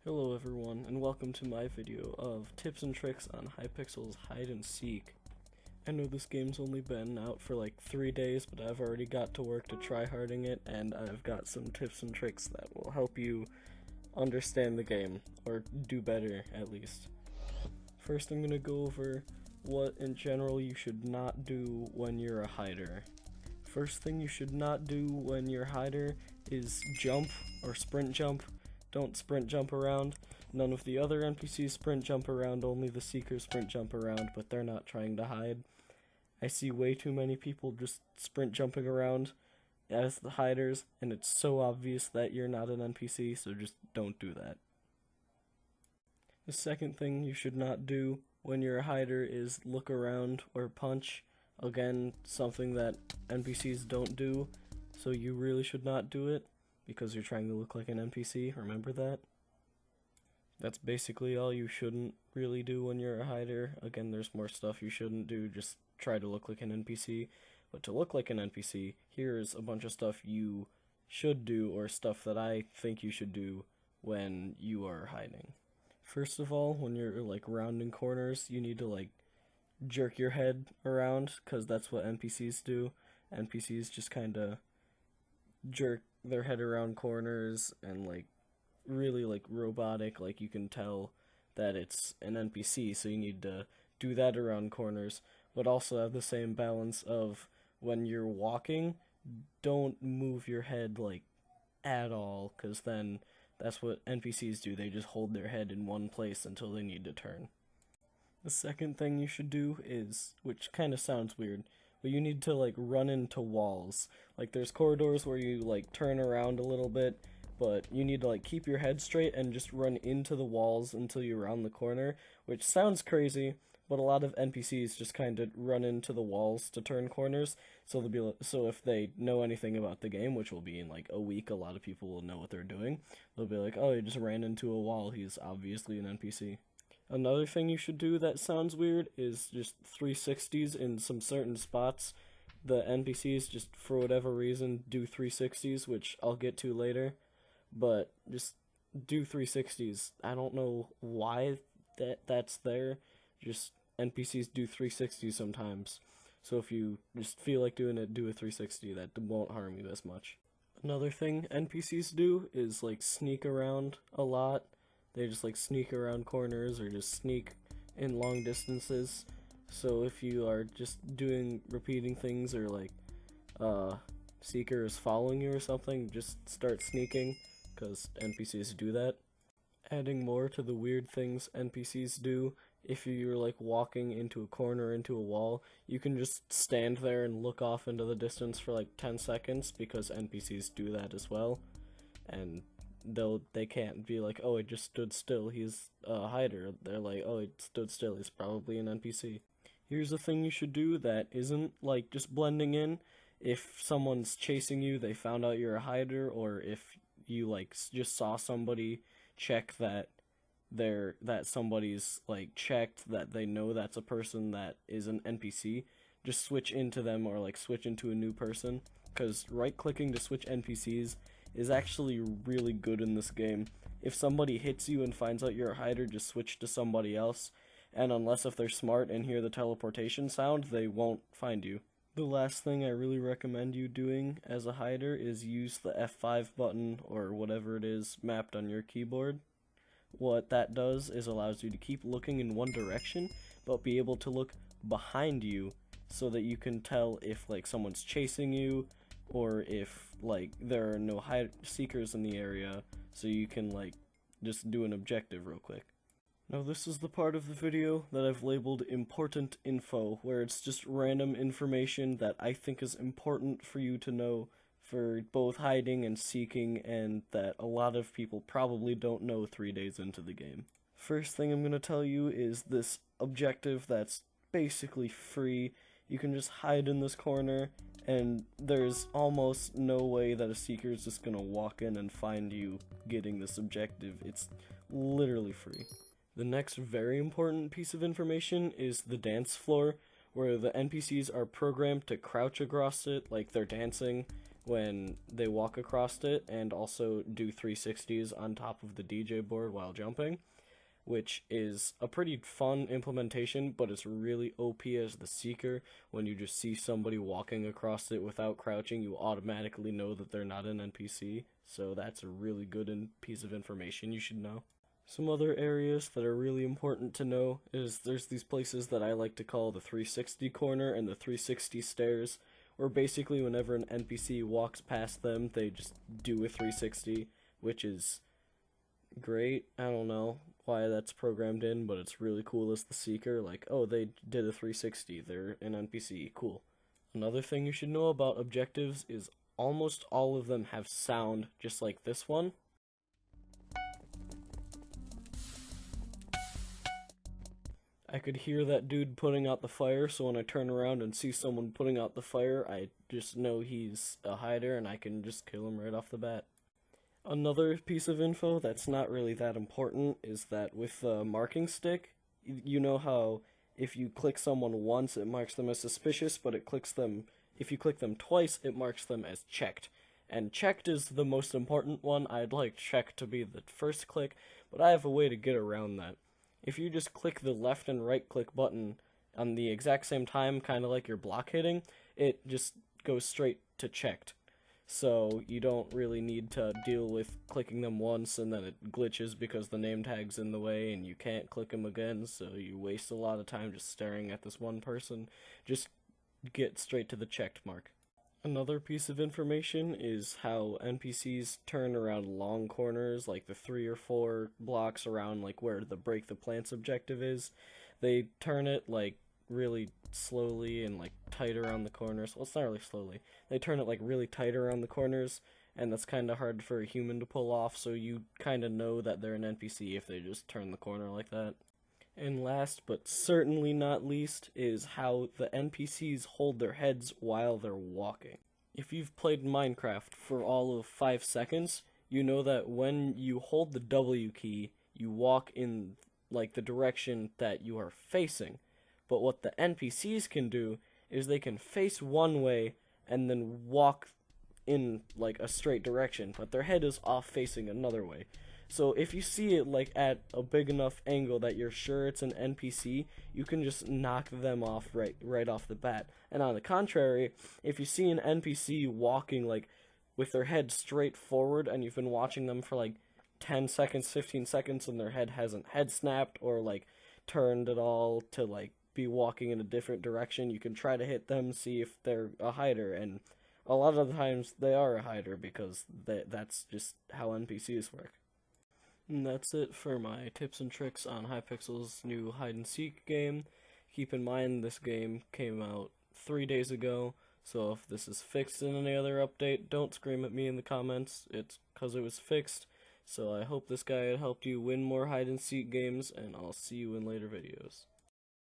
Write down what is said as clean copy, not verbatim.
Hello everyone, and welcome to my video of tips and tricks on Hypixel's hide and seek. I know this game's only been out for like 3 days, but I've already got to work to tryharding it, and I've got some tips and tricks that will help you understand the game, or do better at least. First I'm gonna go over what in general you should not do when you're a hider. First thing you should not do when you're a hider is jump or sprint jump. Don't sprint jump around. None of the other NPCs sprint jump around, only the Seekers sprint jump around, but they're not trying to hide. I see way too many people just sprint jumping around as the hiders, and it's so obvious that you're not an NPC, so just don't do that. The second thing you should not do when you're a hider is look around or punch. Again, something that NPCs don't do, so you really should not do it, because you're trying to look like an NPC, remember that? That's basically all you shouldn't really do when you're a hider. Again, there's more stuff you shouldn't do, just try to look like an NPC. But to look like an NPC, here's a bunch of stuff you should do, or stuff that I think you should do when you are hiding. First of all, when you're like rounding corners, you need to like jerk your head around, because that's what NPCs do. NPCs just kinda jerk their head around corners and like really like robotic, like you can tell that it's an NPC, so you need to do that around corners, but also have the same balance of when you're walking, don't move your head like at all, because then that's what NPCs do, they just hold their head in one place until they need to turn. The second thing you should do is, which kind of sounds weird, but you need to like run into walls. Like there's corridors where you like turn around a little bit, but you need to like keep your head straight and just run into the walls until you round the corner, which sounds crazy, but a lot of NPCs just kind of run into the walls to turn corners. So they'll be so if they know anything about the game, which will be in like a week, a lot of people will know what they're doing. They'll be like, "Oh, he just ran into a wall. He's obviously an NPC." Another thing you should do that sounds weird is just 360s in some certain spots. The NPCs just for whatever reason do 360s, which I'll get to later, but just do 360s. I don't know why that's there. Just NPCs do 360s sometimes. So if you just feel like doing it, do a 360. That won't harm you as much. Another thing NPCs do is like sneak around a lot. They just like sneak around corners or just sneak in long distances. So if you are just doing repeating things, or like Seeker is following you or something, just start sneaking, because NPCs do that. Adding more to the weird things NPCs do, if you're like walking into a corner, into a wall, you can just stand there and look off into the distance for like 10 seconds, because NPCs do that as well. And they can't be like, "Oh, it just stood still, he's a hider." They're like, "Oh, it stood still, he's probably an NPC." Here's a thing you should do that isn't like just blending in. If someone's chasing you, they found out you're a hider, or if you like just saw somebody check that somebody's like checked that they know that's a person that is an NPC, just switch into them, or like switch into a new person, because right clicking to switch NPCs is actually really good in this game. If somebody hits you and finds out you're a hider, just switch to somebody else, and unless if they're smart and hear the teleportation sound, they won't find you. The last thing I really recommend you doing as a hider is use the F5 button, or whatever it is, mapped on your keyboard. What that does is allows you to keep looking in one direction, but be able to look behind you, so that you can tell if like someone's chasing you, or if like there are no seekers in the area, so you can like just do an objective real quick. Now this is the part of the video that I've labeled important info, where it's just random information that I think is important for you to know for both hiding and seeking, and that a lot of people probably don't know 3 days into the game. First thing I'm going to tell you is this objective that's basically free. You can just hide in this corner, and there's almost no way that a seeker is just gonna walk in and find you getting this objective. It's literally free. The next very important piece of information is the dance floor, where the NPCs are programmed to crouch across it like they're dancing, when they walk across it, and also do 360s on top of the DJ board while jumping, which is a pretty fun implementation, but it's really OP as the Seeker. When you just see somebody walking across it without crouching, you automatically know that they're not an NPC, so that's a really good piece of information you should know. Some other areas that are really important to know is there's these places that I like to call the 360 corner and the 360 stairs, where basically whenever an NPC walks past them, they just do a 360, which is great. I don't know why that's programmed in, but it's really cool as the Seeker. Like, oh, they did a 360, they're an NPC, cool. Another thing you should know about objectives is almost all of them have sound, just like this one. I could hear that dude putting out the fire, so when I turn around and see someone putting out the fire, I just know he's a hider and I can just kill him right off the bat. Another piece of info that's not really that important is that with the marking stick, you know how if you click someone once, it marks them as suspicious, but if you click them twice, it marks them as checked. And checked is the most important one. I'd like checked to be the first click, but I have a way to get around that. If you just click the left and right click button on the exact same time, kind of like you're block hitting, it just goes straight to checked. So you don't really need to deal with clicking them once and then it glitches because the name tag's in the way and you can't click them again, so you waste a lot of time just staring at this one person. Just get straight to the checked mark. Another piece of information is how NPCs turn around long corners, like the 3 or 4 blocks around like where the break the plants objective is. They turn it like really slowly and like tight around the corners. Well, it's not really slowly. They turn it like really tight around the corners, and that's kind of hard for a human to pull off, so you kind of know that they're an NPC if they just turn the corner like that. And last, but certainly not least, is how the NPCs hold their heads while they're walking. If you've played Minecraft for all of 5 seconds, you know that when you hold the W key, you walk in like the direction that you are facing. But what the NPCs can do is they can face one way and then walk in like a straight direction, but their head is off facing another way. So if you see it like at a big enough angle that you're sure it's an NPC, you can just knock them off right off the bat. And on the contrary, if you see an NPC walking like with their head straight forward and you've been watching them for like 10 seconds, 15 seconds and their head hasn't head snapped or like turned at all to like be walking in a different direction, you can try to hit them, see if they're a hider, and a lot of the times they are a hider because that's just how NPCs work. And that's it for my tips and tricks on Hypixel's new hide-and-seek game. Keep in mind this game came out 3 days ago, so if this is fixed in any other update, don't scream at me in the comments. It's because it was fixed. So I hope this guide helped you win more hide-and-seek games, and I'll see you in later videos.